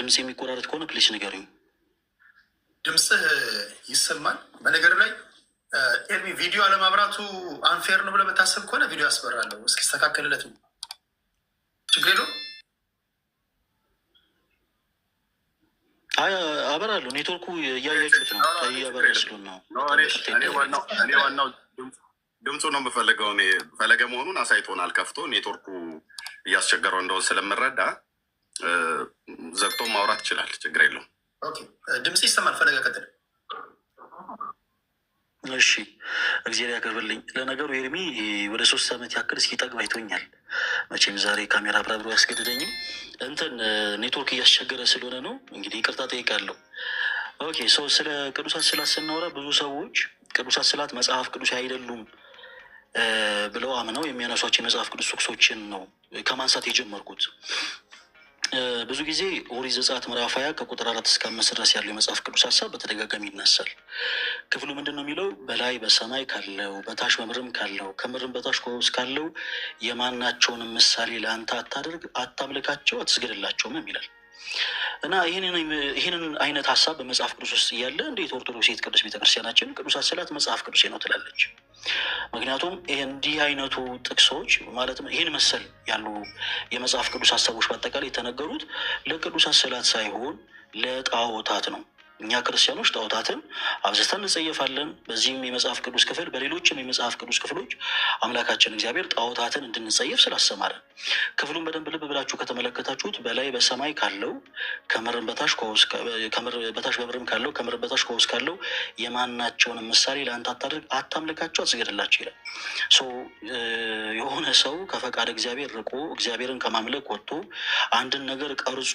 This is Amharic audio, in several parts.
ድምፅ የሚቆራረጥ ከሆነ ፕሊስ ንገሩኝ። ድምፅህ ይሰማል። በነገር ላይ ኤርሚ ቪዲዮ አለማብራቱ አንፌር ነው ብለህ የምታስብ ከሆነ ቪዲዮ አስበራለሁ እስኪስተካከልለት ነው። ችግር የለውም። አበራለሁ። ኔትወርኩ እያያችሁት ነው። እያበራ ስሉን ነው። እኔ ዋናው ድምፁ ነው የምፈልገው። እኔ ፈለገ መሆኑን አሳይቶናል። ከፍቶ ኔትወርኩ እያስቸገረው እንደሆን ስለምረዳ ዘግቶ ማውራት ይችላል። ችግር የለውም። ድምፅ ይሰማል። ፈለገ ቀጥል። እሺ፣ እግዚአብሔር ያቀርብልኝ። ለነገሩ ኤርሚ ወደ 3 ዓመት ያክል እስኪጠግብ አይቶኛል። መቼም ዛሬ ካሜራ አብራብሮ ያስገድደኝም እንትን ኔትወርክ እያስቸገረ ስለሆነ ነው። እንግዲህ ይቅርታ ጠይቃለሁ። ኦኬ፣ ሰው ስለ ቅዱሳት ስዕላት ስናወራ ብዙ ሰዎች ቅዱሳት ስዕላት መጽሐፍ ቅዱስ አይደሉም ብለው አምነው የሚያነሷቸው የመጽሐፍ ቅዱስ ጥቅሶችን ነው ከማንሳት የጀመርኩት። ብዙ ጊዜ ኦሪት ዘጸአት ምዕራፍ 20 ከቁጥር 4 እስከ 5 ድረስ ያለው የመጽሐፍ ቅዱስ ሀሳብ በተደጋጋሚ ይነሳል። ክፍሉ ምንድን ነው የሚለው? በላይ በሰማይ ካለው በታች በምድርም ካለው ከምድርም በታች ከውስጥ ካለው የማናቸውንም ምሳሌ ለአንተ አታድርግ፣ አታምልካቸው፣ አትስገድላቸውም ይላል እና ይህንን አይነት ሀሳብ በመጽሐፍ ቅዱስ ውስጥ እያለ እንዴት ኦርቶዶክስ ቅዱስ ቤተክርስቲያናችን ቅዱሳት ስዕላት መጽሐፍ ቅዱስ ነው ትላለች? ምክንያቱም እንዲህ አይነቱ ጥቅሶች ማለትም ይህን መሰል ያሉ የመጽሐፍ ቅዱስ ሀሳቦች በአጠቃላይ የተነገሩት ለቅዱሳት ስዕላት ሳይሆን ለጣዖታት ነው። እኛ ክርስቲያኖች ጣዖታትን አብዝተን እንጸየፋለን። በዚህም የመጽሐፍ ቅዱስ ክፍል በሌሎችም የመጽሐፍ ቅዱስ ክፍሎች አምላካችን እግዚአብሔር ጣዖታትን እንድንጸየፍ ስላስተማረን ክፍሉን በደንብ ልብ ብላችሁ ከተመለከታችሁት በላይ በሰማይ ካለው ከምድር በታች በምድርም ካለው ከምድር በታች ከውስጥ ካለው የማናቸውንም ምሳሌ ለአንተ አታድርግ፣ አታምልካቸው፣ አትስገድላቸው ይላል። የሆነ ሰው ከፈቃድ እግዚአብሔር ርቆ እግዚአብሔርን ከማምለክ ወጥቶ አንድን ነገር ቀርጾ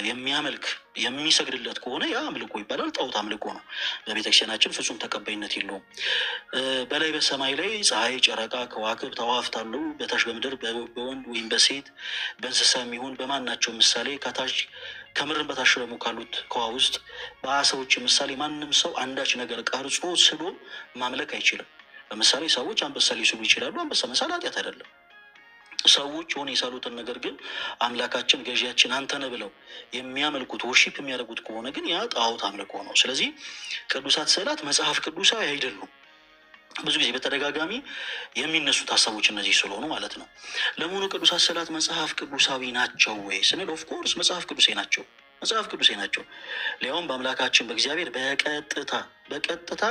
የሚያመልክ የሚሰግድለት ከሆነ ያ አምልኮ ይባላል። ጣዖት አምልኮ ነው። በቤተክርስቲያናችን ፍጹም ተቀባይነት የለውም። በላይ በሰማይ ላይ ፀሐይ፣ ጨረቃ፣ ከዋክብት፣ አዕዋፍት አሉ። በታች በምድር በወንድ ወይም በሴት በእንስሳ የሚሆን በማናቸው ምሳሌ ከታች ከምድር በታች ደግሞ ካሉት ከውሃ ውስጥ በአሳዎች ምሳሌ ማንም ሰው አንዳች ነገር ቀርጾ ስሎ ማምለክ አይችልም። ለምሳሌ ሰዎች አንበሳ ሊስሉ ይችላሉ። አንበሳ መሳል ኃጢአት አይደለም። ሰዎች ሆነ የሳሉትን ነገር ግን አምላካችን ገዢያችን አንተ ነህ ብለው የሚያመልኩት ወርሺፕ የሚያደርጉት ከሆነ ግን ያ ጣዖት አምልኮ ነው። ስለዚህ ቅዱሳት ስዕላት መጽሐፍ ቅዱሳዊ አይደሉም። ብዙ ጊዜ በተደጋጋሚ የሚነሱት ሀሳቦች እነዚህ ስለሆኑ ማለት ነው። ለመሆኑ ቅዱሳት ስዕላት መጽሐፍ ቅዱሳዊ ናቸው ወይ ስንል ኦፍኮርስ መጽሐፍ ቅዱሳዊ ናቸው። መጽሐፍ ቅዱሳዊ ናቸው። ሊያውም በአምላካችን በእግዚአብሔር በቀጥታ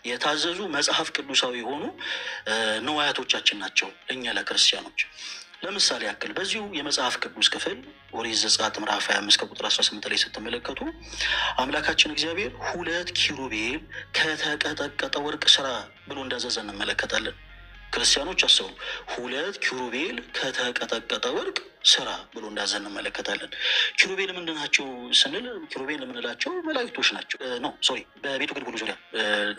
የታዘዙ መጽሐፍ ቅዱሳዊ የሆኑ ንዋያቶቻችን ናቸው እኛ ለክርስቲያኖች። ለምሳሌ ያክል በዚሁ የመጽሐፍ ቅዱስ ክፍል ኦሪት ዘጸአት ምዕራፍ 25 ከቁጥር 18 ላይ ስትመለከቱ አምላካችን እግዚአብሔር 2 ኪሩቤል ከተቀጠቀጠ ወርቅ ስራ ብሎ እንዳዘዘ እንመለከታለን። ክርስቲያኖች አስቡ፣ 2 ኪሩቤል ከተቀጠቀጠ ወርቅ ስራ ብሎ እንዳዘ እንመለከታለን። ኪሩቤል ምንድን ናቸው ስንል ኪሩቤል የምንላቸው መላእክቶች ናቸው። በቤቱ ግልገሉ ዙሪያ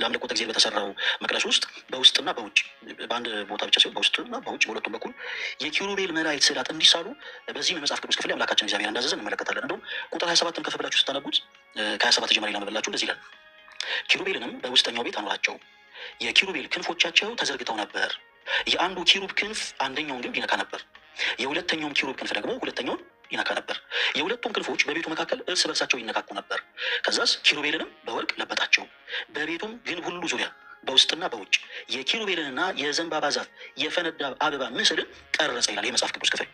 ለአምልኮተ እግዚአብሔር በተሰራው መቅደስ ውስጥ በውስጥና በውጭ በአንድ ቦታ ብቻ ሲሆን በውስጥና በውጭ በሁለቱም በኩል የኪሩቤል መላእክት ስዕላት እንዲሳሉ በዚህም የመጽሐፍ ቅዱስ ክፍል አምላካችን እግዚአብሔር እንዳዘዘ እንመለከታለን። እንደውም ቁጥር 27 ከፍ ብላችሁ ስታነቡት ከ27 ጀምሬ ላንብብላችሁ። እንደዚህ ይላል፣ ኪሩቤልንም በውስጠኛው ቤት አኖራቸው፣ የኪሩቤል ክንፎቻቸው ተዘርግተው ነበር። የአንዱ ኪሩብ ክንፍ አንደኛውን ግንብ ይነካ ነበር፣ የሁለተኛውም ኪሩብ ክንፍ ደግሞ ሁለተኛውን ይነካ ነበር። የሁለቱም ክንፎች በቤቱ መካከል እርስ በርሳቸው ይነካኩ ነበር። ከዛስ ኪሩቤልንም በወርቅ ለበጣቸው፣ በቤቱም ግንብ ሁሉ ዙሪያ በውስጥና በውጭ የኪሩቤልንና የዘንባባ ዛፍ የፈነዳ አበባ ምስልን ቀረጸ ይላል የመጽሐፍ ቅዱስ ክፍል።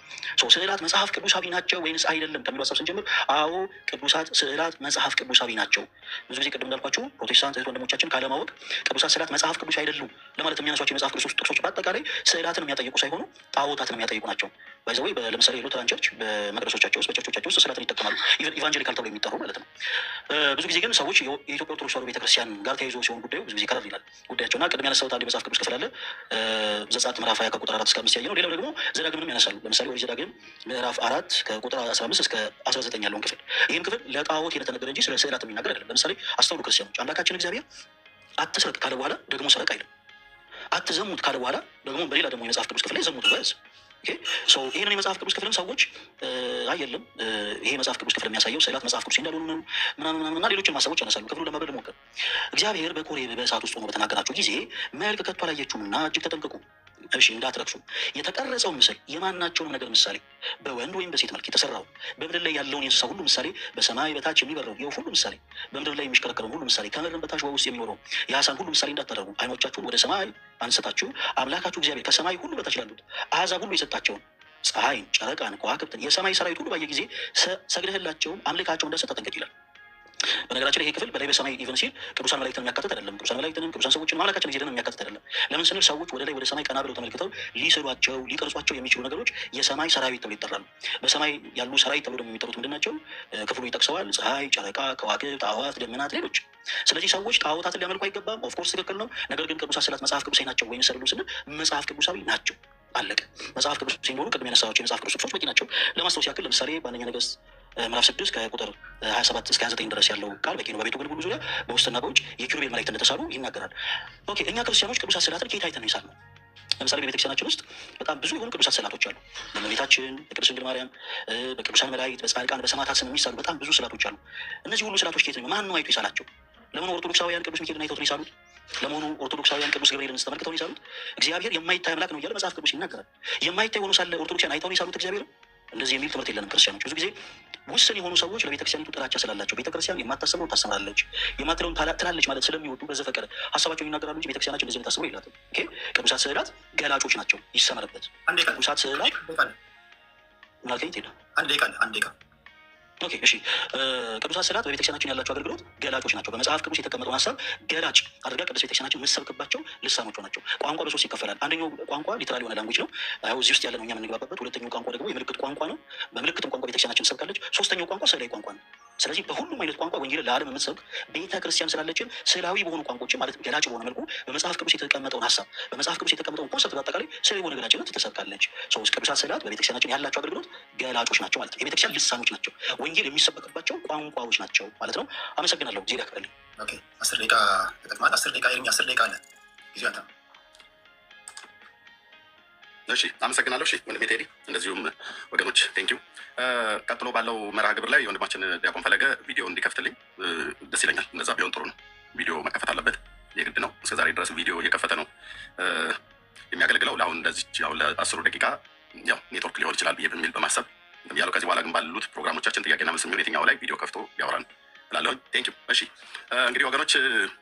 ስዕላት መጽሐፍ ቅዱሳዊ ናቸው ወይንስ አይደለም ከሚሉ ሀሳብ ስንጀምር፣ አዎ ቅዱሳት ስዕላት መጽሐፍ ቅዱሳዊ ናቸው። ብዙ ጊዜ ቅድም እንዳልኳቸው ፕሮቴስታንት እህት ወንድሞቻችን ካለማወቅ ቅዱሳት ስዕላት መጽሐፍ ቅዱስ አይደሉም ለማለት የሚያነሷቸው የመጽሐፍ ቅዱስ ጥቅሶች በአጠቃላይ ስዕላትን የሚያጠይቁ ሳይሆኑ ጣዖታትን የሚያጠይቁ ናቸው። ባይዘወይ ለምሳሌ ሉተራን ቸርች በመቅደሶቻቸው ውስጥ በቸርቾቻቸው ውስጥ ስዕላትን ይጠቀማሉ፣ ኢቫንጀሊካል ተብሎ የሚጠሩ ማለት ነው። ብዙ ጊዜ ግን ሰዎች የኢትዮጵያ ኦርቶዶክስ ተዋሕዶ ቤተክርስቲያን ጋር ተያይዞ ሲሆን ጉዳዩ ብዙ ጊዜ ከረር ይላል ጉዳያቸውና ቅድም ያነሳሁት አንድ የመጽሐፍ ቅዱስ ክፍል አለ። ዘጸአት ምዕራፍ 20 ከቁጥር 4 እስከ 5 ያየ ነው። ሌላው ደግሞ ዘዳግምንም ያነሳሉ። ለምሳሌ ኦሪት ዘዳግም ምዕራፍ 4 ከቁጥር 15 እስከ 19 ያለውን ክፍል ይህም ክፍል ለጣዖት የተነገረ እንጂ ስለ ስዕላት የሚናገር አይደለም። ለምሳሌ አስተውሉ ክርስቲያኖች፣ አምላካችን እግዚአብሔር አትስረቅ ካለ በኋላ ደግሞ ስረቅ አይልም። አትዘሙት ካለ በኋላ ደግሞ በሌላ ደግሞ የመጽሐፍ ቅዱስ ክፍል ላይ ዘሙት በዝ ይህንን የመጽሐፍ ቅዱስ ክፍልም ሰዎች አየለም ይሄ መጽሐፍ ቅዱስ ክፍል የሚያሳየው ስዕላት መጽሐፍ ቅዱስ እንዳልሆኑ ነው ምናምንና ሌሎችን ሀሳቦች ያነሳሉ። ክፍሉን ለመበል ሞከር። እግዚአብሔር በኮሬብ በእሳት ውስጥ ሆኖ በተናገራቸው ጊዜ መልክ ከቶ አላየችሁምና እጅግ ተጠንቀቁ። እሺ እንዳትረክሱ። የተቀረጸው ምስል የማናቸውንም ነገር ምሳሌ በወንድ ወይም በሴት መልክ የተሰራው በምድር ላይ ያለውን የእንስሳ ሁሉ ምሳሌ፣ በሰማይ በታች የሚበረው የወፍ ሁሉ ምሳሌ፣ በምድር ላይ የሚሽከረከረውን ሁሉ ምሳሌ፣ ከምድርም በታች በውስጥ የሚኖረው የአሳን ሁሉ ምሳሌ እንዳታደርጉ ዓይኖቻችሁን ወደ ሰማይ አንስታችሁ አምላካችሁ እግዚአብሔር ከሰማይ ሁሉ በታች ላሉት አሕዛብ ሁሉ የሰጣቸውን ፀሐይን፣ ጨረቃን፣ ከዋክብትን የሰማይ ሰራዊት ሁሉ ባየ ጊዜ ሰግደህላቸውም አምልካቸውን ደስ ተጠንቀቅ ይላል። በነገራችን ይሄ ክፍል በላይ በሰማይ ኢቨን ሲል ቅዱሳን መላእክትን የሚያካትት አይደለም። ቅዱሳን መላእክትንም ቅዱሳን ሰዎችን ማምላካችን ጊዜንም የሚያካትት አይደለም። ለምን ስንል ሰዎች ወደ ላይ ወደ ሰማይ ቀና ብለው ተመልክተው ሊስሏቸው ሊቀርጿቸው የሚችሉ ነገሮች የሰማይ ሰራዊት ተብሎ ይጠራሉ። በሰማይ ያሉ ሰራዊት ተብሎ ደግሞ የሚጠሩት ምንድን ናቸው? ክፍሉ ይጠቅሰዋል። ፀሐይ፣ ጨረቃ፣ ከዋክብት፣ አዕዋፍ፣ ደመናት፣ ሌሎች። ስለዚህ ሰዎች ጣዖታትን ሊያመልኩ አይገባም። ኦፍኮርስ ትክክል ነው። ነገር ግን ቅዱሳት ስዕላት መጽሐፍ ቅዱሳዊ ናቸው ወይም ሰሉ ስንል መጽሐፍ ቅዱሳዊ ናቸው። አለቀ። መጽሐፍ ቅዱስ ሲኖሩ ቅድም ያነሳቸው የመጽሐፍ ቅዱስ ጥቅሶች በቂ ናቸው። ለማስታወስ ያክል ለምሳሌ በአንደኛ ነገሥት ምዕራፍ 6 ከቁጥር 27 እስከ 29 ድረስ ያለው ቃል በቂ ነው። በቤቱ ግልግሉ ዙሪያ በውስጥና በውጭ የኪሩቤል መላእክት እንደተሳሉ ይናገራል። ኦኬ፣ እኛ ክርስቲያኖች ቅዱሳት ስዕላትን ከየት አይተን ነው የሳልነው? ለምሳሌ በቤተክርስቲያናችን ውስጥ በጣም ብዙ የሆኑ ቅዱሳት ስዕላቶች አሉ። በእመቤታችን፣ በቅድስት ድንግል ማርያም፣ በቅዱሳን መላእክት፣ በጻድቃን፣ በሰማዕታት ስም የሚሳሉ በጣም ብዙ ስዕላቶች አሉ። እነዚህ ሁሉ ስዕላቶች ከየት ነው? ማን ነው አይቶ የሳላቸው? ለመሆኑ ኦርቶዶክሳውያን ቅዱስ ሚካኤልን አይተው ነው የሳሉት? ለመሆኑ ኦርቶዶክሳውያን ቅዱስ ገብርኤልን ተመልክተው ነው የሳሉት? እግዚአብሔር የማይታይ አምላክ ነው እያለ መጽሐፍ ቅዱስ ይናገራል። የማይታይ ሆኖ ሳለ ኦርቶዶክሳውያን አይተው ነው የሳሉት እግዚአብሔርን? እንደዚህ የሚል ትምህርት የለንም ክርስቲያኖች። ብዙ ጊዜ ውስን የሆኑ ሰዎች ለቤተክርስቲያኒቱ ጥላቻ ስላላቸው ቤተክርስቲያን የማታስበውን ታስተምራለች፣ የማትለውን ትላለች ማለት ስለሚወዱ በዘፈቀደ ሀሳባቸውን ይናገራሉ እንጂ ቤተክርስቲያናችን እንደዚህ የምታስበው የላትም። ቅዱሳት ስዕላት ገላጮች ናቸው፣ ይሰመርበት። ቅዱሳት ስዕላት ምናልከኝ ሄዳ አንዴ ቃል ኦኬ፣ እሺ። ቅዱሳት ስዕላት በቤተክርስቲያናችን ያላቸው አገልግሎት ገላጮች ናቸው። በመጽሐፍ ቅዱስ የተቀመጠውን ሀሳብ ገላጭ አድርጋ ቅዱስ ቤተክርስቲያናችን የምትሰብክባቸው ልሳኖቿ ናቸው። ቋንቋ በሶስት ይከፈላል። አንደኛው ቋንቋ ሊትራል የሆነ ላንጉጅ ነው፣ እዚህ ውስጥ ያለ ነው እኛ የምንግባባበት። ሁለተኛው ቋንቋ ደግሞ የምልክት ቋንቋ ነው። በምልክትም ቋንቋ ቤተክርስቲያናችን ትሰብካለች። ሶስተኛው ቋንቋ ስዕላዊ ቋንቋ ነው። ስለዚህ በሁሉም አይነት ቋንቋ ወንጌልን ለዓለም የምትሰብክ ቤተክርስቲያን ስላለችን ስዕላዊ በሆኑ ቋንቋችን ማለት ገላጭ በሆነ መልኩ በመጽሐፍ ቅዱስ የተቀመጠውን ሀሳብ በመጽሐፍ ቅዱስ የተቀመጠውን ኮንሰፕት በአጠቃላይ ስዕላዊ በሆነ ገላጭነት ትሰብካለች። ቅዱሳት ስዕላት በቤተክርስቲያናችን ያላቸው አገልግሎት ገላጮች ናቸው ማለት ነው። የቤተክርስቲያን ልሳኖች ናቸው፣ ወንጌል የሚሰበክባቸው ቋንቋዎች ናቸው ማለት ነው። አመሰግናለሁ። ጊዜ ያክፈልኝ። 10 ደቂቃ ተጠቅማል። 10 ደቂቃ ኤርሚ 10 ደቂቃ አለ ጊዜ አንተ። እሺ አመሰግናለሁ። እሺ ወንድሜ ቴዲ፣ እንደዚሁም ወገኖች ቴንኪው። ቀጥሎ ባለው መርሃ ግብር ላይ የወንድማችን ዲያቆን ፈለገ ቪዲዮ እንዲከፍትልኝ ደስ ይለኛል። እንደዛ ቢሆን ጥሩ ነው። ቪዲዮ መከፈት አለበት፣ የግድ ነው። እስከዛሬ ድረስ ቪዲዮ እየከፈተ ነው የሚያገለግለው። ለአሁን እንደዚህ አሁን ለ10 ደቂቃ ያው ኔትወርክ ሊሆን ይችላል ብዬ በሚል በማሰብ ያለው። ከዚህ በኋላ ግን ባሉት ፕሮግራሞቻችን ጥያቄና መልስ የሚሆን የትኛው ላይ ቪዲዮ ከፍቶ ያወራል እላለሁኝ። ቴንኪው። እሺ እንግዲህ ወገኖች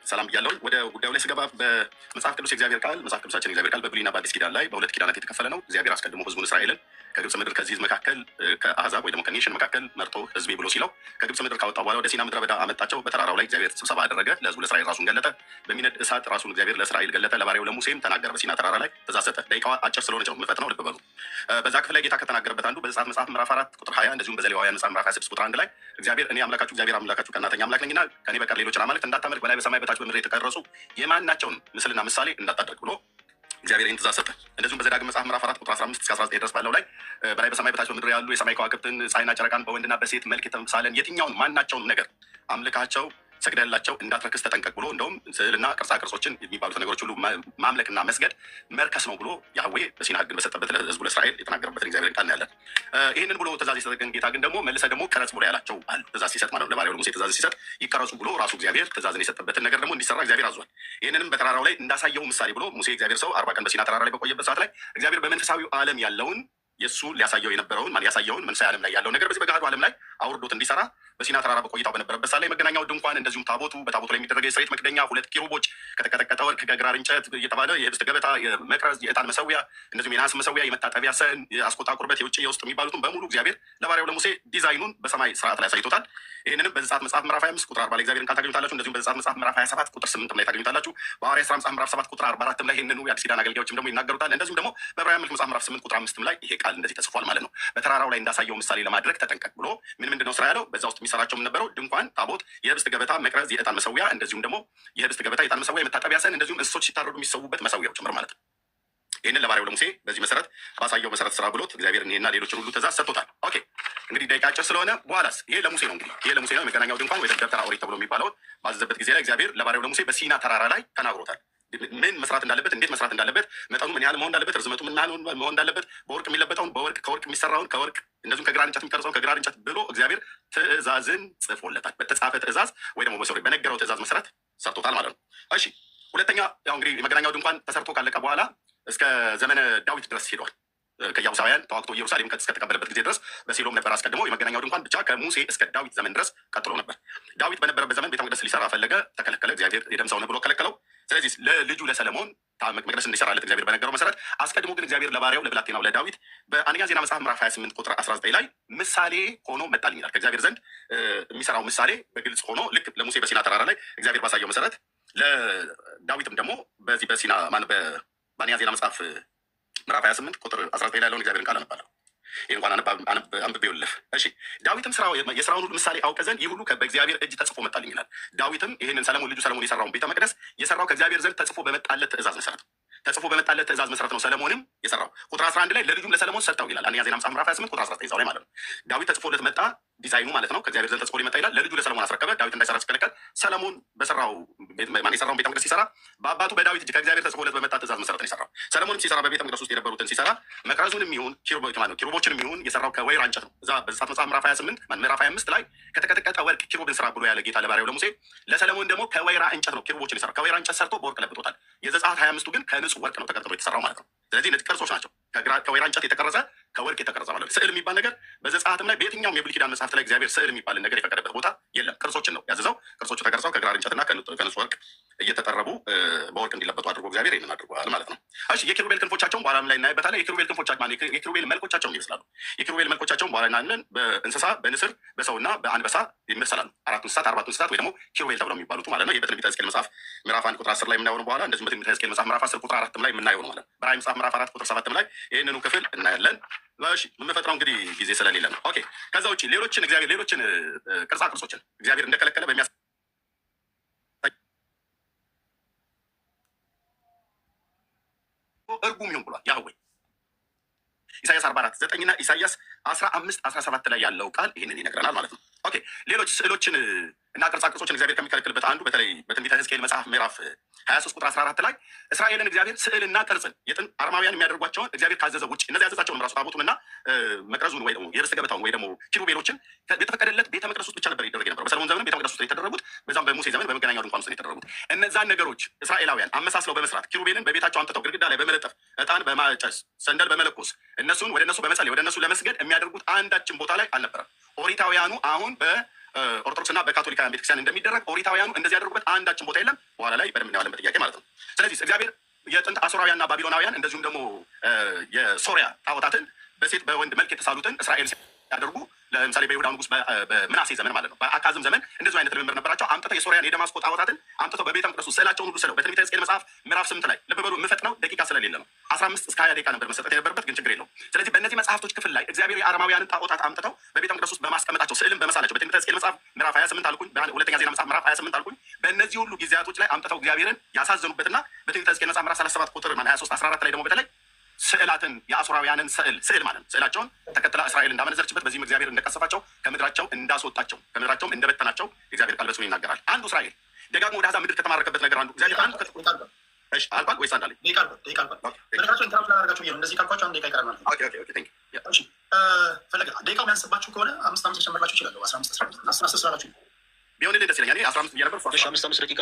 ሰላም ብያለሁኝ። ወደ ጉዳዩ ላይ ስገባ በመጽሐፍ ቅዱስ የእግዚአብሔር ቃል መጽሐፍ ቅዱሳችን የእግዚአብሔር ቃል በብሉይና በአዲስ ኪዳን ላይ በሁለት ኪዳናት የተከፈለ ነው። እግዚአብሔር አስቀድሞ ህዝቡን እስራኤልን ከግብፅ ምድር ከዚህ መካከል ከአሕዛብ ወይ ደግሞ ከኔሽን መካከል መርጦ ህዝቤ ብሎ ሲለው ከግብፅ ምድር ካወጣ በኋላ ወደ ሲና ምድረ በዳ አመጣቸው። በተራራው ላይ እግዚአብሔር ስብሰባ አደረገ። ለህዝቡ ለእስራኤል ራሱን ገለጠ። በሚነድ እሳት ራሱን እግዚአብሔር ለእስራኤል ገለጠ። ለባሪያው ለሙሴም ተናገረ። በሲና ተራራ ላይ ትእዛዝ ሰጠ። ደቂቃዋ አጭር ስለሆነች ነው የምፈጥነው፣ ልብ በሉ። በዛ ክፍል ላይ ጌታ ከተናገረበት አንዱ በዘጸአት መጽሐፍ ምዕራፍ 4 ቁጥር 20 እንደዚሁም በዘሌዋውያን መጽሐፍ ምዕራፍ 26 ቁጥር 1 ላይ እግዚአብሔር እኔ አምላካችሁ እግዚአብሔር አምላካችሁ ቀናተኛ አምላክ ነኝና ከኔ በቀር ሌሎችን አማልክት እንዳታመልክ በላይ በሰማይ በታች በምድር የተቀረጹ የማናቸውን ምስልና ምሳሌ እንዳታደርግ ብሎ እግዚአብሔር ይህን ትእዛዝ ሰጠ። እንደዚሁም በዘዳግም መጽሐፍ ምዕራፍ 4 ቁጥር 15 እስከ 19 ድረስ ባለው ላይ በላይ በሰማይ በታች በምድር ያሉ የሰማይ ከዋክብትን ፀሐይና ጨረቃን በወንድና በሴት መልክ የተምሳለን የትኛውን ማናቸውን ነገር አምልካቸው ሰግደላቸው እንዳትረክስ ተጠንቀቅ ብሎ እንደውም ስዕልና ቅርጻ ቅርጾችን የሚባሉት ነገሮች ሁሉ ማምለክና መስገድ መርከስ ነው ብሎ ያህዌ በሲና ሕግን በሰጠበት ለህዝቡ ለእስራኤል የተናገረበትን እግዚአብሔር ቃል ያለን። ይህንን ብሎ ትእዛዝ የሰጠን ጌታ ግን ደግሞ መልሰ ደግሞ ቀረጽ ብሎ ያላቸው አሉ። ትእዛዝ ሲሰጥ ማለት ለባሪያው ለሙሴ ትእዛዝ ሲሰጥ ይቀረጹ ብሎ ራሱ እግዚአብሔር ትእዛዝን የሰጠበትን ነገር ደግሞ እንዲሰራ እግዚአብሔር አዟል። ይህንንም በተራራው ላይ እንዳሳየው ምሳሌ ብሎ ሙሴ እግዚአብሔር ሰው 40 ቀን በሲና ተራራ ላይ በቆየበት ሰዓት ላይ እግዚአብሔር በመንፈሳዊው ዓለም ያለውን የእሱ ሊያሳየው የነበረውን ያሳየውን መንፈሳዊ ዓለም ላይ ያለው ነገር በዚህ በገሃዱ ዓለም ላይ አውርዶት እንዲሰራ በሲና ተራራ በቆይታው በነበረበት ሳለ መገናኛው ድንኳን እንደዚሁም ታቦቱ በታቦቱ ላይ የሚደረገው የስርየት መክደኛ 2 ኪሩቦች ከተቀጠቀጠ ወርቅ ከግራር እንጨት እየተባለ የህብስት ገበታ የመቅረዝ የዕጣን መሰዊያ እንደዚሁም የነሐስ መሰዊያ የመታጠቢያ ሰን የአስቆጣ ቁርበት የውጭ የውስጥ የሚባሉትን በሙሉ እግዚአብሔር ለባሪያው ለሙሴ ዲዛይኑን በሰማይ ስርዓት ላይ አሳይቶታል። ይህንንም በዘጸአት መጽሐፍ ምዕራፍ 25 ቁጥር 40 ላይ እግዚአብሔርን ቃል ታገኙታላችሁ። እንደዚሁም በዘጸአት መጽሐፍ ምዕራፍ 27 ቁጥር 8 ላይ ታገኙታላችሁ። በሐዋርያት ሥራ መጽሐፍ ምዕራፍ 7 ቁጥር 44 ላይ ይህንኑ የአዲስ ኪዳን አገልጋዮችም ደግሞ ይናገሩታል። እንደዚሁም ደግሞ በዕብራውያን መልእክት መጽሐፍ ምዕራፍ 8 ቁጥር 5 ላይ ይሄ ቃል እንደዚህ ተጽፏል ማለት ነው። በተራራው ላይ እንዳሳየው ምሳሌ ለማድረግ ተጠንቀቅ ብሎ ምንድነው ስራ ያለው? በዛ ውስጥ የሚሰራቸው የነበረው ድንኳን፣ ታቦት፣ የህብስት ገበታ፣ መቅረዝ፣ የዕጣን መሰዊያ እንደዚሁም ደግሞ የህብስት ገበታ፣ የዕጣን መሰዊያ፣ የመታጠቢያ ሰን እንደዚሁም እንስሶች ሲታረዱ የሚሰዉበት መሰዊያው ጭምር ማለት ነው። ይህንን ለባሪያው ለሙሴ በዚህ መሰረት ባሳየው መሰረት ስራ ብሎት እግዚአብሔር ይሄና ሌሎችን ሁሉ ትእዛዝ ሰጥቶታል። ኦኬ እንግዲህ ደቂቃ አጭር ስለሆነ በኋላስ ይሄ ለሙሴ ነው። እንግዲህ ይሄ ለሙሴ ነው። የመገናኛው ድንኳን ወይ ደብተራ ኦሪት ተብሎ የሚባለውን ባዘዘበት ጊዜ ላይ እግዚአብሔር ለባሪያው ለሙሴ በሲና ተራራ ላይ ተናግሮታል። ምን መስራት እንዳለበት፣ እንዴት መስራት እንዳለበት፣ መጠኑ ምን ያህል መሆን እንዳለበት፣ ርዝመቱ ምን ያህል መሆን እንዳለበት፣ በወርቅ የሚለበጠውን በወርቅ ከወርቅ የሚሰራውን ከወርቅ እንደዚሁም ከግራር እንጨት የሚቀርጸውን ከግራር እንጨት ብሎ እግዚአብሔር ትእዛዝን ጽፎለታል። በተጻፈ ትእዛዝ ወይ ደግሞ በሰው በነገረው ትእዛዝ መሰረት ሰርቶታል ማለት ነው። እሺ ሁለተኛ ያው እንግዲህ የመገናኛው ድንኳን ተሰርቶ ካለቀ በኋላ እስከ ዘመነ ዳዊት ድረስ ሄዷል። ከኢያቡሳውያን ተዋግቶ ኢየሩሳሌም እስከተቀበለበት ጊዜ ድረስ በሴሎም ነበር አስቀድሞ። የመገናኛው ድንኳን ብቻ ከሙሴ እስከ ዳዊት ዘመን ድረስ ቀጥሎ ነበር። ዳዊት በነበረበት ዘመን ቤተ መቅደስ ሊሰራ ፈለገ፣ ተከለከለ። እግዚአብሔር የደም ሰው ነህ ብሎ ከለከለው። ስለዚህ ለልጁ ለሰለሞን መቅደስ እንዲሰራለት እግዚአብሔር በነገረው መሰረት አስቀድሞ ግን እግዚአብሔር ለባሪያው ለብላቴናው ለዳዊት በአንደኛ ዜና መጽሐፍ ምዕራፍ 28 ቁጥር 19 ላይ ምሳሌ ሆኖ መጣልኝ ይላል። ከእግዚአብሔር ዘንድ የሚሰራው ምሳሌ በግልጽ ሆኖ ልክ ለሙሴ በሲና ተራራ ላይ እግዚአብሔር ባሳየው መሰረት ለዳዊትም ደግሞ በዚህ በሲና በአንደኛ ዜና መጽሐፍ ምዕራፍ 28 ቁጥር 19 ላይ ያለውን እግዚአብሔርን ቃል አነባለሁ። ይህ እንኳን አንብቤው ልፍ። እሺ፣ ዳዊትም የስራውን ሁሉ ምሳሌ አውቀ ዘንድ ይህ ሁሉ በእግዚአብሔር እጅ ተጽፎ መጣልኝ ይላል። ዳዊትም ይህንን ሰለሞን ልጁ ሰለሞን የሰራውን ቤተ መቅደስ የሰራው ከእግዚአብሔር ዘንድ ተጽፎ በመጣለት ትእዛዝ መሰረት ነው። ሰለሞንም የሰራው ቁጥር 11 ላይ ለልጁም ለሰለሞን ሰጠው ይላል። አንደኛ ዜና መጽሐፍ ምዕራፍ 28 ቁጥር 19 ላይ ማለት ነው። ዳዊት ተጽፎለት መጣ፣ ዲዛይኑ ማለት ነው። ከእግዚአብሔር ዘንድ ተጽፎ ሊመጣ ይላል። ለልጁ ለሰለሞን አስረከበ። ዳዊት እንዳይሰራ ሲከለከል ሰለሞን የሰራውን ቤተ መቅደስ ሲሰራ በአባቱ በዳዊት እጅ ከእግዚአብሔር ተጽፎለት በመጣ ትእዛዝ መሰረት ነው የሰራው። ሰለሞንም ሲሰራ በቤተ መቅደስ ውስጥ የነበሩትን ሲሰራ መቅረዙንም ይሁን ኪሩቦችንም ይሁን የሰራው ከወይራ እንጨት ነው። እዛ በዘጸአት መጽሐፍ ምዕራፍ 28 ምዕራፍ 25 ላይ ከተቀጠቀጠ ወርቅ ኪሩብን ስራ ብሎ ያለ ጌታ ለባሪያው ለሙሴ፣ ለሰለሞን ደግሞ ከወይራ እንጨት ነው ኪሩቦችን የሰራው። ከወይራ እንጨት ሰርቶ በወርቅ ለብጦታል። የዘጸአት 25ቱ ግን ከንጹህ ወርቅ ነው ተቀጥሎ የተሰራው ማለት ነው። ስለዚህ እነዚህ ቅርጾች ናቸው። ከወይራ እንጨት የተቀረጸ ከወርቅ የተቀረጸ ማለት ነው። ስዕል የሚባል ነገር በዘጸአትም ላይ በየትኛውም የብሉይ ኪዳን መጽሐፍት ላይ እግዚአብሔር ስዕል የሚባል ነገር የፈቀደበት ቦታ የለም። ቅርጾችን ነው ያዘዘው። ቅርጾቹ ተቀርጸው ከግራር እንጨትና ከንጹህ ወርቅ እየተጠረቡ በወርቅ እንዲለበጡ አድርጎ እግዚአብሔር ይህንን አድርጓል ማለት ነው። እሺ፣ የኪሩቤል ክንፎቻቸውን በኋላም ላይ እናይበታለን። የኪሩቤል መልኮቻቸውን ይመስላሉ። የኪሩቤል መልኮቻቸውን በኋላ እናያለን። በእንስሳ በንስር በሰውና በአንበሳ ይመሰላሉ። አራቱ እንስሳት ወይ ደግሞ ኪሩቤል ተብለው የሚባሉት ማለት ነው። ይህ በትንቢተ ሕዝቅኤል መጽሐፍ ምዕራፍ 1 ቁጥር 10 ላይ የምናየው ነው። በኋላ እንደዚሁም በትንቢተ ሕዝቅኤል መጽሐፍ ምዕራፍ 10 ቁጥር 4 ላይ የምናየው ነው ማለት ነው። በራዕይ መጽሐፍ ምዕራፍ 4 ቁጥር 7 ላይ ይህንኑ ክፍል እናያለን። እሺ፣ የምንፈጥረው እንግዲህ ጊዜ ስለሌለ ነው። ኦኬ፣ ከዛ ውጭ ሌሎችን ቅርጻ ቅርጾችን እግዚአብሔር እንደከለከለ በሚያስ እርጉም ይሁን ብሏል ያህዌ። ኢሳያስ 44 9 እና ኢሳያስ 15 17 ላይ ያለው ቃል ይህንን ይነግረናል ማለት ነው። ኦኬ፣ ሌሎች ስዕሎችን እና ቅርጻ ቅርጾችን እግዚአብሔር ከሚከለክልበት አንዱ በተለይ በትንቢተ ሕዝቅኤል መጽሐፍ ምዕራፍ 23 ቁጥር 14 ላይ እስራኤልን እግዚአብሔር ስዕልና ቅርጽን የጥንት አርማውያን የሚያደርጓቸውን እግዚአብሔር ካዘዘው ውጭ እነዚህ ያዘዛቸውን ራሱ ታቦቱንና መቅረዙን ወይ ደግሞ የርስት ገበታውን ወይ ደግሞ ኪሩቤሎችን የተፈቀደለት ቤተ መቅደስ ውስጥ ብቻ ነበር ይደረግ የነበረው። በሰለሞን ዘመን ቤተ መቅደስ ውስጥ የተደረጉት፣ በዛም በሙሴ ዘመን በመገናኛው ድንኳን ውስጥ የተደረጉት። እነዛን ነገሮች እስራኤላውያን አመሳስለው በመስራት ኪሩቤልን በቤታቸው አምጥተው ግድግዳ ላይ በመለጠፍ ዕጣን በማጨስ ሰንደል በመለኮስ እነሱን ወደ እነሱ በመጸለይ ወደ እነሱ ለመስገድ የሚያደርጉት አንዳችን ቦታ ላይ አልነበረም። ኦሪታውያኑ አሁን በኦርቶዶክስና በካቶሊካውያን ቤተክርስቲያን እንደሚደረግ ኦሪታውያኑ እንደዚህ ያደርጉበት አንዳችን ቦታ የለም። በኋላ ላይ በደንብ እናያለን በጥያቄ ማለት ነው። ስለዚህ እግዚአብሔር የጥንት አሶራውያንና ባቢሎናውያን እንደዚሁም ደግሞ የሶሪያ ጣዖታትን በሴት በወንድ መልክ የተሳሉትን እስራኤል ሲያደርጉ ለምሳሌ በይሁዳ ንጉስ በምናሴ ዘመን ማለት ነው፣ በአካዝም ዘመን እንደዚሁ አይነት ልምምድ ነበራቸው። አምጥተው የሶሪያን የደማስቆ ጣዖታትን አምጥተው በቤተ መቅደሱ ስዕላቸውን ሁሉ ስለው በትንቢተ ሕዝቅኤል መጽሐፍ ምዕራፍ 8 ላይ ልብ በሉ፣ የምፈጥነው ደቂቃ ስለሌለ ነው። 15 እስከ 20 ደቂቃ ነበር መሰጠት የነበረበት፣ ግን ችግር የለውም። ስለዚህ በእነዚህ መጽሐፍቶች ክፍል ላይ እግዚአብሔር የአረማውያንን ጣዖታት አምጥተው በቤተ መቅደስ ውስጥ በማስቀመጣቸው ስዕልን በመሳላቸው በትንቢተ ሕዝቅኤል መጽሐፍ ምዕራፍ 28 አልኩኝ፣ ሁለተኛ ዜና መጽሐፍ ምዕራፍ 28 አልኩኝ። በእነዚህ ሁሉ ጊዜያቶች ላይ አምጥተው እግዚአብሔርን ያሳዘኑበትና በትንቢተ ሕዝቅኤል መጽሐፍ ምዕራፍ 37 ቁጥር 23 14 ላይ ደግሞ በተለይ ስዕላትን የአሶራውያንን ስዕል ማለት ነው ስዕላቸውን ተከትላ እስራኤል እንዳመነዘረችበት በዚህም እግዚአብሔር እንደቀሰፋቸው ከምድራቸው እንዳስወጣቸው ከምድራቸውም እንደበተናቸው እግዚአብሔር ቃል በስሙ ይናገራል። አንዱ እስራኤል ደጋግሞ ወደ አሕዛብ ምድር ከተማረከበት ነገር አንዱ እግዚአብሔር አንዱ አልኳል ወይስ አንዳለኝ እንደዚህ ካልኳቸው አንድ ደቂቃ ይቀራል ማለት ነው። ፈለገ ደቂቃው የሚያንስባችሁ ከሆነ 5 ጨምርላችሁ ይችላሉ። 15 ስላላችሁ ቢሆን ደስ ይለኛል። 15 እያነበር 5 ደቂቃ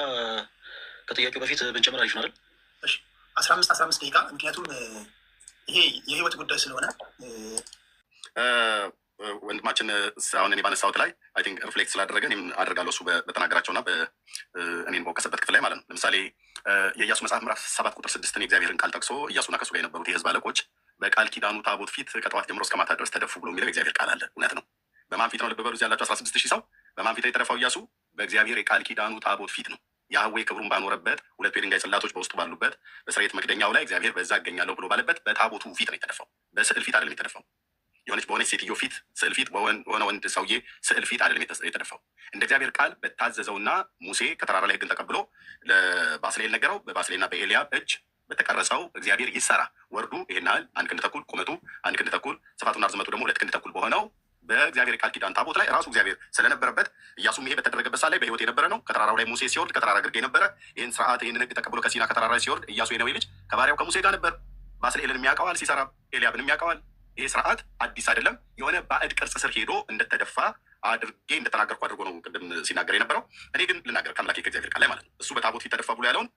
ከጥያቄው በፊት ብንጨምር አሪፍ ነው አይደል? 15 ደቂቃ ምክንያቱም ይሄ የህይወት ጉዳይ ስለሆነ ወንድማችን አሁን እኔ ባነሳሁት ላይ አይ ቲንክ ሪፍሌክት ስላደረገ እኔም አደርጋለሁ እሱ በተናገራቸውና እኔን በወቀሰበት ክፍል ላይ ማለት ነው። ለምሳሌ የኢያሱ መጽሐፍ ምዕራፍ 7 ቁጥር 6 የእግዚአብሔርን ቃል ጠቅሶ ኢያሱና ከሱ ጋር የነበሩት የህዝብ አለቆች በቃል ኪዳኑ ታቦት ፊት ከጠዋት ጀምሮ እስከ ማታ ድረስ ተደፉ ብሎ የሚለው የእግዚአብሔር ቃል አለ። እውነት ነው። በማን ፊት ነው? ልብ በሉ፣ እዚህ ያላቸው 16,000 ሰው በማን ፊት የተደፋው? ኢያሱ በእግዚአብሔር የቃል ኪዳኑ ታቦት ፊት ነው። ያህዌ ክብሩን ባኖረበት ሁለቱ የድንጋይ ጽላቶች በውስጡ ባሉበት በስርየት መክደኛው ላይ እግዚአብሔር በዛ እገኛለሁ ብሎ ባለበት በታቦቱ ፊት ነው የተደፋው። በስዕል ፊት አይደለም የተደፋው። በሆነች ሴትዮ ፊት ስዕል ፊት፣ በሆነ ወንድ ሰውዬ ስዕል ፊት አይደለም የተደፋው። እንደ እግዚአብሔር ቃል በታዘዘውና ሙሴ ከተራራ ላይ ህግን ተቀብሎ ለባስሌል ነገረው። በባስሌልና በኤልያብ እጅ በተቀረጸው እግዚአብሔር ይሰራ ወርዱ ይሄን ያህል 1 ክንድ ተኩል፣ ቁመቱ 1 ክንድ ተኩል፣ ስፋቱና ርዝመቱ ደግሞ 2 ክንድ ተኩል በሆነው በእግዚአብሔር ቃል ኪዳን ታቦት ላይ ራሱ እግዚአብሔር ስለነበረበት ኢያሱም ይሄ በተደረገበት ሳለ በህይወት የነበረ ነው። ከተራራው ላይ ሙሴ ሲወርድ ከተራራ ግርጌ ነበረ። ይህን ስርዓት ይህንን ህግ ተቀብሎ ከሲና ከተራራ ላይ ሲወርድ ኢያሱ የነዌ ልጅ ከባሪያው ከሙሴ ጋር ነበር። ባስልኤልን ያውቀዋል፣ ሲሰራ ኤልያብንም ያውቀዋል። ይሄ ስርዓት አዲስ አይደለም። የሆነ ባዕድ ቅርጽ ስር ሄዶ እንደተደፋ አድርጌ እንደተናገርኩ አድርጎ ነው ቅድም ሲናገር የነበረው። እኔ ግን ልናገር ከአምላኬ ከእግዚአብሔር ቃል ላይ ማለት ነው። እሱ በታቦት ፊት ተደፋ ብሎ ያለውን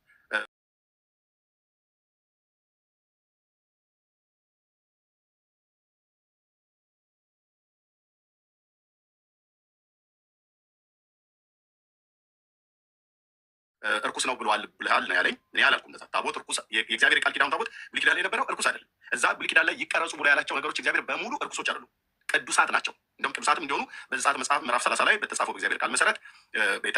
እርኩስ ነው ብለሃል ነው ያለኝ። እኔ አላልኩም እንደዛ። ታቦት እርኩስ፣ የእግዚአብሔር ቃል ኪዳኑ ታቦት ብሉይ ኪዳን ላይ የነበረው እርኩስ አይደለም። እዛ ብሉይ ኪዳን ላይ ይቀረጹ ብሎ ያላቸው ነገሮች እግዚአብሔር በሙሉ እርኩሶች አይደሉም፣ ቅዱሳት ናቸው። እንደውም ቅዱሳትም እንዲሆኑ በዘጸአት መጽሐፍ ምዕራፍ 30 ላይ በተጻፈው እግዚአብሔር ቃል መሰረት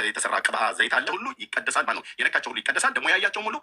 የተሰራ ቅብአ ዘይት አለ፣ ሁሉ ይቀደሳል ማለት ነው። የነካቸው ሁሉ ይቀደሳል፣ ደግሞ ያያቸውም ሁሉ